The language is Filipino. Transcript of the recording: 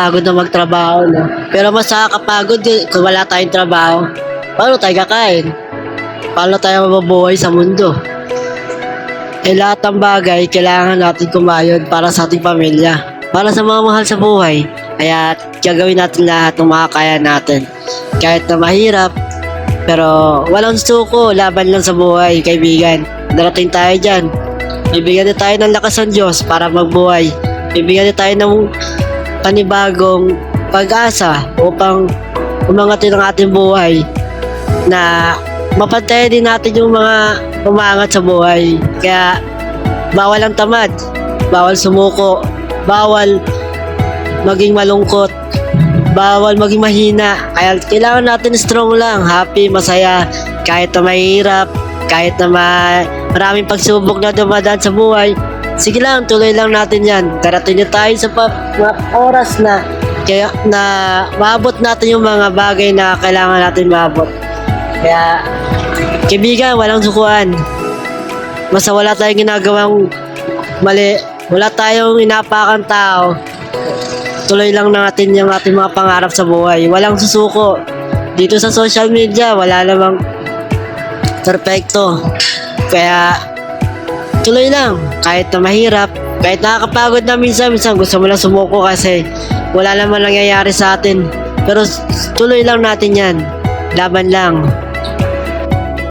nakakapagod na magtrabaho, no? Pero mas nakakapagod kung wala tayong trabaho. Paano tayo kakain? Paano tayo mabubuhay sa mundo? Lahat ng bagay, kailangan natin kumayod para sa ating pamilya. Para sa mga mahal sa buhay. Kaya gagawin natin lahat ng makakaya natin. Kahit na mahirap, pero walang suko, laban lang sa buhay, kaibigan. Darating tayo dyan. Bibigyan din tayo ng lakas ng Diyos para magbuhay. Bibigyan din tayo ng panibagong pag-asa upang umangatin ang ating buhay na mapantayan din natin yung mga umangat sa buhay. Kaya bawal ang tamad, bawal sumuko, bawal maging malungkot, bawal maging mahina. Kaya kailangan natin strong lang, happy, masaya, kahit na mahirap, kahit na maraming pagsubok na dumadaan sa buhay. Sige lang, tuloy lang natin yan. Darating na tayo sa oras na kaya na maabot natin yung mga bagay na kailangan natin maabot. Kaya kaibigan, walang sukuan. Basta wala tayong ginagawang mali, wala tayong inapakan tao, tuloy lang natin yung ating mga pangarap sa buhay. Walang susuko. Dito sa social media, wala namang perfecto. Kaya tuloy lang. Kahit na mahirap, kahit nakakapagod na minsan gusto mo lang sumuko kasi wala naman nangyayari sa atin. Pero tuloy lang natin yan. Laban lang.